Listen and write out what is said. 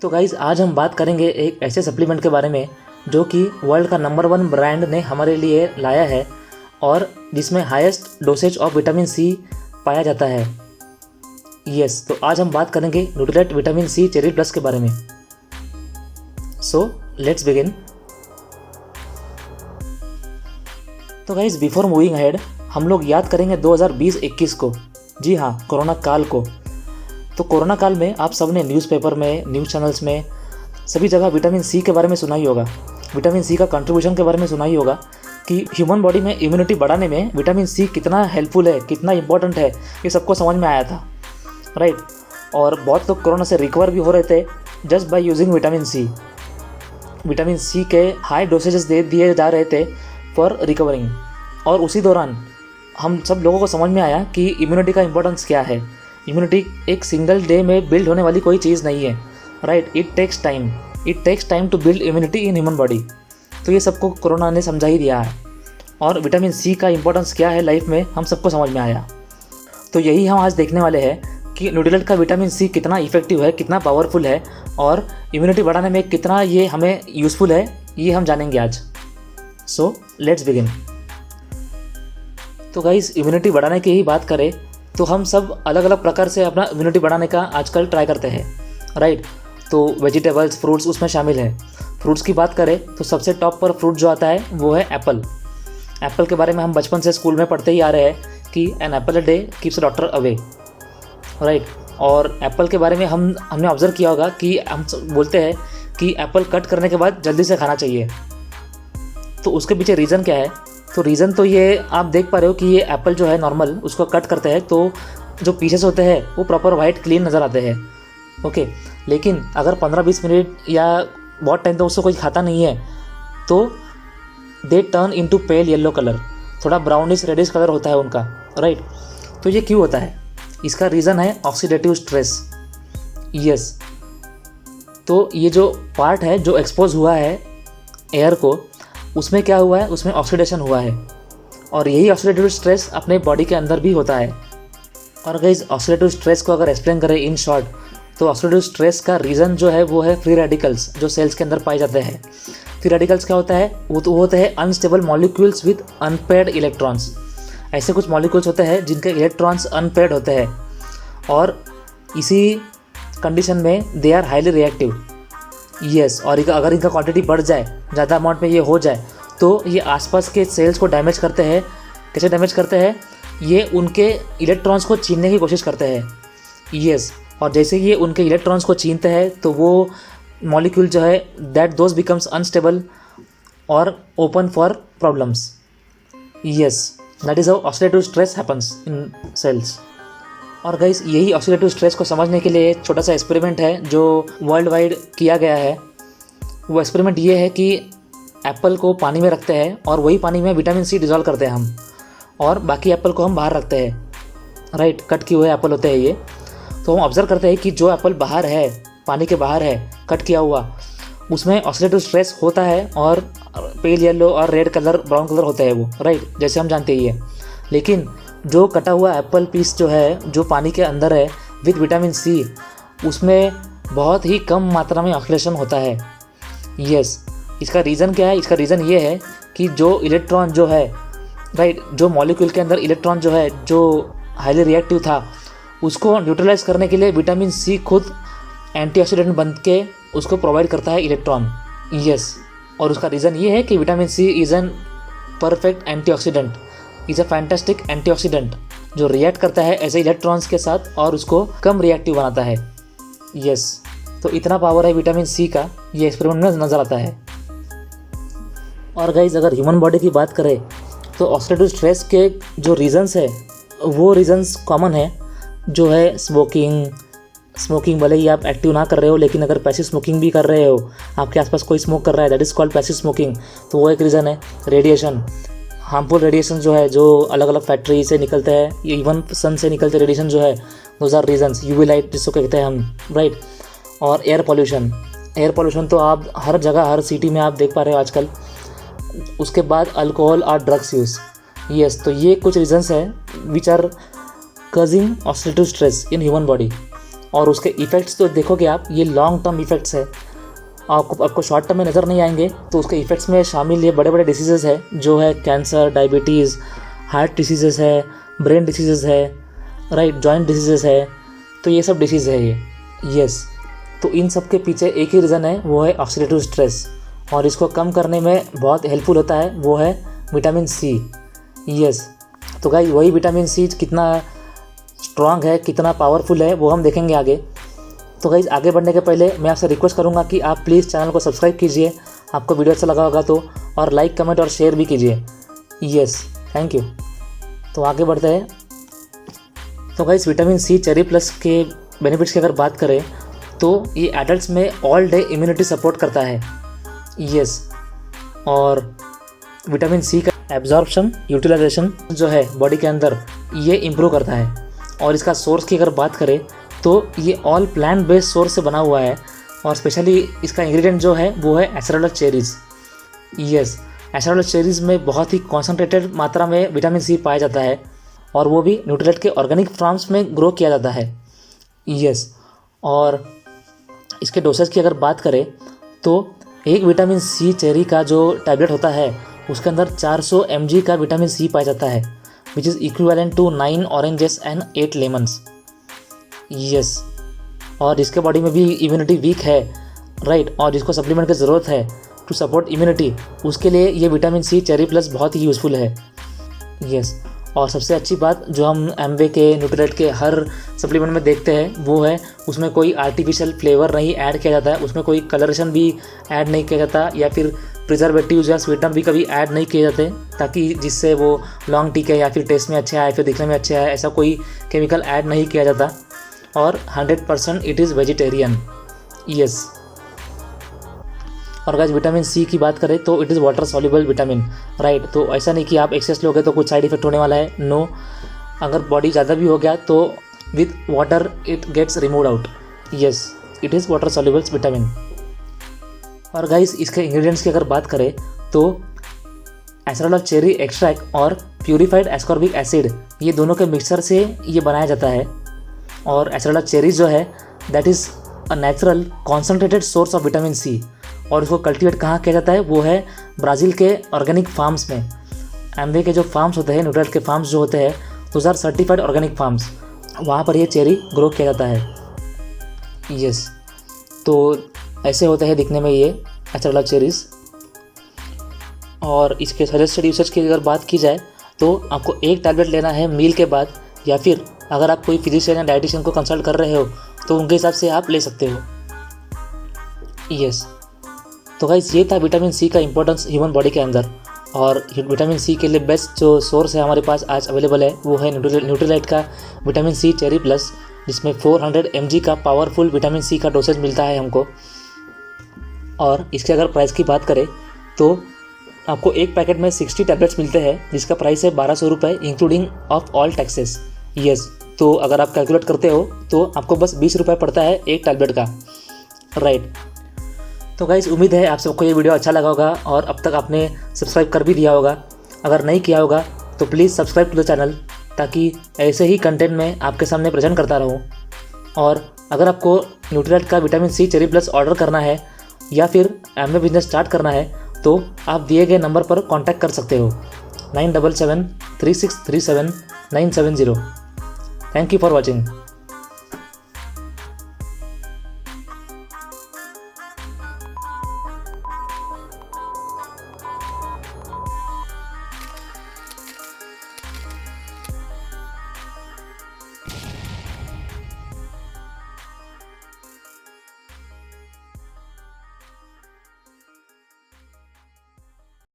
तो गाइज़ आज हम बात करेंगे एक ऐसे सप्लीमेंट के बारे में जो कि वर्ल्ड का नंबर 1 ब्रांड ने हमारे लिए लाया है और जिसमें highest dosage of vitamin C पाया जाता है। यस, तो आज हम बात करेंगे Nutrilite vitamin C cherry plus के बारे में। So let's begin. तो गाइज़ बिफोर मूविंग अहेड हम लोग याद करेंगे 2020-21 को, जी हाँ, कोरोना काल को। तो कोरोना काल में आप सब ने न्यूज़पेपर में, न्यूज़ चैनल्स में, सभी जगह विटामिन सी के बारे में सुना ही होगा। विटामिन सी का कंट्रीब्यूशन के बारे में सुना ही होगा कि ह्यूमन बॉडी में इम्यूनिटी बढ़ाने में विटामिन सी कितना हेल्पफुल है, कितना इंपॉर्टेंट है, ये सबको समझ में आया था, राइट। और बहुत लोग कोरोना से रिकवर भी हो रहे थे just by using vitamin C. Vitamin C के हाई डोसेजेस दे दिए जा रहे थे फॉर रिकवरिंग। और उसी दौरान हम सब लोगों को समझ में आया कि इम्यूनिटी का इंपॉर्टेंस क्या है। इम्यूनिटी एक सिंगल डे में बिल्ड होने वाली कोई चीज़ नहीं है, right. It takes time to build immunity in human body. तो ये सबको कोरोना ने समझा ही दिया है और विटामिन सी का इंपॉर्टेंस क्या है लाइफ में हम सबको समझ में आया। तो यही हम आज देखने वाले हैं कि न्यूट्रीलाइट का विटामिन सी कितना इफेक्टिव है, कितना पावरफुल है और इम्यूनिटी बढ़ाने में कितना ये हमें यूज़फुल है, ये हम जानेंगे आज। सो लेट्स बिगिन। तो गाइस, इम्यूनिटी बढ़ाने की ही बात करें तो हम सब अलग अलग प्रकार से अपना इम्यूनिटी बढ़ाने का आजकल ट्राई करते हैं, राइट। तो वेजिटेबल्स, फ्रूट्स उसमें शामिल है। फ्रूट्स की बात करें तो सबसे टॉप पर फ्रूट जो आता है वो है एप्पल। एप्पल के बारे में हम बचपन से स्कूल में पढ़ते ही आ रहे हैं कि an apple a day keeps a doctor away, right. और एप्पल के बारे में हमने ऑब्जर्व किया होगा कि हम बोलते हैं कि एप्पल कट करने के बाद जल्दी से खाना चाहिए। तो उसके पीछे रीज़न क्या है? तो रीज़न तो ये आप देख पा रहे हो कि ये एप्पल जो है नॉर्मल उसको कट करते हैं तो जो पीसेस होते हैं वो प्रॉपर वाइट क्लीन नज़र आते हैं, ओके। लेकिन अगर 15-20 मिनट या बहुत टाइम तक उसको कोई खाता नहीं है तो they turn into pale yellow colour, थोड़ा ब्राउनिश रेडिश कलर होता है उनका, राइट। तो ये क्यों होता है? इसका रीज़न है ऑक्सीडेटिव स्ट्रेस। यस, तो ये जो पार्ट है जो एक्सपोज हुआ है एयर को, उसमें क्या हुआ है, उसमें ऑक्सीडेशन हुआ है और यही ऑक्सीडेटिव स्ट्रेस अपने बॉडी के अंदर भी होता है। और गाइस, ऑक्सीडेटिव स्ट्रेस को अगर एक्सप्लेन करें इन शॉर्ट तो ऑक्सीडेटिव स्ट्रेस का रीज़न जो है वो है फ्री रेडिकल्स जो सेल्स के अंदर पाए जाते हैं। फ्री रेडिकल्स क्या होता है? वो होते हैं unstable molecules with unpaired electrons. ऐसे कुछ मॉलिक्यूल्स होते हैं जिनके इलेक्ट्रॉन्स अनपेयर्ड होते हैं और इसी कंडीशन में they are highly reactive. Yes, और अगर इनका क्वांटिटी बढ़ जाए, ज़्यादा अमाउंट में ये हो जाए तो ये आसपास के सेल्स को डैमेज करते हैं। कैसे डैमेज करते हैं? ये उनके इलेक्ट्रॉन्स को छीनने की कोशिश करते हैं। यस, और जैसे ये उनके इलेक्ट्रॉन्स को छीनते हैं तो वो मॉलिक्यूल जो है दैट दोज बिकम्स अनस्टेबल और open for problems. Yes, that is how oxidative stress happens in cells. और गाइस, यही ऑक्सीडेटिव स्ट्रेस को समझने के लिए एक छोटा सा एक्सपेरिमेंट है जो वर्ल्ड वाइड किया गया है। वो एक्सपेरिमेंट ये है कि एप्पल को पानी में रखते हैं और वही पानी में विटामिन सी डिज़ोल्व करते हैं हम, और बाकी एप्पल को हम बाहर रखते हैं, राइट। कट किए हुए एप्पल होते हैं ये। तो हम ऑब्जर्व करते हैं कि जो एप्पल बाहर है, पानी के बाहर है, कट किया हुआ, उसमें ऑक्सीडेटिव स्ट्रेस होता है और पेल येलो और रेड कलर, ब्राउन कलर होता है वो, राइट, जैसे हम जानते ही है। लेकिन जो कटा हुआ एप्पल पीस जो है, जो पानी के अंदर है विद विटामिन सी, उसमें बहुत ही कम मात्रा में ऑक्सीडेशन होता है। यस, इसका रीज़न क्या है? इसका रीज़न ये है कि जो इलेक्ट्रॉन जो है, राइट, जो मॉलिक्यूल के अंदर इलेक्ट्रॉन जो है जो हाईली रिएक्टिव था, उसको न्यूट्रलाइज करने के लिए विटामिन सी खुद एंटीऑक्सीडेंट बन के उसको प्रोवाइड करता है इलेक्ट्रॉन। यस, और उसका रीज़न ये है कि vitamin C is an perfect antioxidant, is a fantastic antioxidant जो रिएक्ट करता है ऐसे इलेक्ट्रॉन्स के साथ और उसको कम रिएक्टिव बनाता है। यस, तो इतना पावर है विटामिन सी का, ये एक्सपेरिमेंट में नज़र आता है। और गाइज, अगर ह्यूमन बॉडी की बात करें तो ऑक्सीडेटिव स्ट्रेस के जो रीज़न्स है वो रीज़न्स कॉमन है, जो है स्मोकिंग भले ही आप एक्टिव ना कर रहे हो, लेकिन अगर पैसिव स्मोकिंग भी कर रहे हो, आपके आसपास कोई स्मोक कर रहा है, that is called passive smoking, तो वो एक रीज़न है। रेडिएशन, हार्मफुल रेडिएशन जो है, जो अलग अलग फैक्ट्री से निकलते हैं, इवन सन से निकलते रेडिएशन जो है, those are reasons. UV light जिसको कहते हैं हम, राइट। और एयर पोल्यूशन तो आप हर जगह, हर सिटी में आप देख पा रहे हो आजकल। उसके बाद अल्कोहल और ड्रग्स यूज़। यस, तो ये कुछ रीजन्स हैं which are causing oxidative stress in human body। और उसके इफ़ेक्ट्स तो देखोगे आप, ये लॉन्ग टर्म इफ़ेक्ट्स है, आपको शॉर्ट टर्म में नज़र नहीं आएंगे। तो उसके इफ़ेक्ट्स में शामिल ये बड़े बड़े डिसीज़ेज़ है जो है कैंसर, डायबिटीज़, हार्ट डिसीज़ेज़ है, ब्रेन डिसीज़ेज़ है, राइट, जॉइंट डिसीज़ेज़ है। तो ये सब डिसीज़ है ये, यस। तो इन सब के पीछे एक ही रीज़न है, वो है ऑक्सीडेटिव स्ट्रेस, और इसको कम करने में बहुत हेल्पफुल होता है, वो है विटामिन सी, यस। तो गाइस वही विटामिन सी कितना स्ट्रॉन्ग है, कितना पावरफुल है, वो हम देखेंगे आगे। तो गाइस आगे बढ़ने के पहले मैं आपसे रिक्वेस्ट करूंगा कि आप प्लीज़ चैनल को सब्सक्राइब कीजिए, आपको वीडियो अच्छा लगा होगा तो, और लाइक, कमेंट और शेयर भी कीजिए, यस, थैंक यू। तो आगे बढ़ते हैं। तो guys vitamin C cherry plus के बेनिफिट्स की अगर बात करें तो ये एडल्ट्स में ऑल डे इम्यूनिटी सपोर्ट करता है, यस। और विटामिन सी का एब्जॉर्प्शन, यूटिलाइजेशन जो है बॉडी के अंदर, ये इम्प्रूव करता है। और इसका सोर्स की अगर बात करें तो ये ऑल प्लांट बेस्ड सोर्स से बना हुआ है, और स्पेशली इसका इंग्रेडिएंट जो है वो है एस्ट्रेलस चेरीज़, यस। एस्ट्रेलस चेरीज़ में बहुत ही कॉन्सेंट्रेटेड मात्रा में विटामिन सी पाया जाता है, और वो भी न्यूट्रिएंट के ऑर्गेनिक फॉर्म्स में ग्रो किया जाता है, यस। और इसके डोसेज की अगर बात करें तो एक विटामिन सी चेरी का जो टैबलेट होता है उसके अंदर 400 mg का विटामिन सी पाया जाता है, which is equivalent to 9 oranges and 8 lemons, yes. और जिसके बॉडी में भी इम्यूनिटी वीक है, राइट, और जिसको सप्लीमेंट की ज़रूरत है टू सपोर्ट इम्यूनिटी, उसके लिए ये विटामिन सी चेरी प्लस बहुत ही यूज़फुल है, यस। और सबसे अच्छी बात जो हम एमवे के, न्यूट्रिएंट के हर सप्लीमेंट में देखते हैं वो है उसमें कोई आर्टिफिशियल फ्लेवर नहीं ऐड किया जाता है, उसमें कोई कलरेशन भी ऐड नहीं किया जाता, या फिर प्रिजर्वेटिव्स या स्वीटनर भी कभी ऐड नहीं किए जाते, ताकि जिससे वो लॉन्ग टिके या फिर टेस्ट में अच्छे आए, फिर दिखने में अच्छे आए, ऐसा कोई केमिकल ऐड नहीं किया जाता। और 100% इट इज़ वेजिटेरियन, यस। और गाइस विटामिन सी की बात करें तो it is water soluble vitamin, right. तो ऐसा नहीं कि आप एक्सेस लोगे तो कुछ साइड इफेक्ट होने वाला है, नो। अगर बॉडी ज़्यादा भी हो गया तो with water it gets remove out, yes, it is water soluble vitamin. और गाइस इसके इंग्रेडिएंट्स की अगर बात करें तो एस्ट्रेलस चेरी एक्सट्रैक्ट और प्यूरिफाइड एस्कॉर्बिक एसिड, ये दोनों के मिक्सचर से ये बनाया जाता है। और एस्ट्रेलस चेरी जो है that is a natural concentrated source of vitamin C, और उसको कल्टीवेट कहाँ किया जाता है, वो है ब्राज़ील के ऑर्गेनिक फार्म्स में। एमवे के जो फार्म्स होते हैं, न्यूट्रिएंट के फार्म्स जो होते हैं, those are certified organic farms, वहाँ पर ये चेरी ग्रो किया जाता है, यस। तो ऐसे होते हैं दिखने में ये एस्ट्रेलस चेरीज़। और इसके सजेस्टेड यूसेज की अगर बात की जाए तो आपको एक टैबलेट लेना है मील के बाद, या फिर अगर आप कोई फिजिशियन या डाइटिशियन को कंसल्ट कर रहे हो तो उनके हिसाब से आप ले सकते हो, यस। तो गाइस ये था विटामिन सी का इंपॉर्टेंस ह्यूमन बॉडी के अंदर। और विटामिन सी के लिए बेस्ट जो सोर्स है हमारे पास आज अवेलेबल है वो है न्यूट्रिलाइट का विटामिन सी चेरी प्लस, जिसमें 400 mg का पावरफुल विटामिन सी का डोसेज मिलता है हमको। और इसके अगर प्राइस की बात करें तो आपको एक पैकेट में 60 टैबलेट्स मिलते हैं, जिसका प्राइस है 1200 रुपये including of all taxes, yes. तो अगर आप कैलकुलेट करते हो तो आपको बस 20 रुपये पड़ता है एक टैबलेट का, राइट। तो गाइस उम्मीद है आप सबको ये वीडियो अच्छा लगा होगा, और अब तक आपने सब्सक्राइब कर भी दिया होगा। अगर नहीं किया होगा तो please subscribe to the channel, ताकि ऐसे ही कंटेंट में आपके सामने प्रेजेंट करता रहूँ। और अगर आपको न्यूट्रिएंट का vitamin C cherry plus order करना है या फिर एमवे बिजनेस स्टार्ट करना है तो आप दिए गए नंबर पर कॉन्टैक्ट कर सकते हो, 9773637970। Thank you for watching.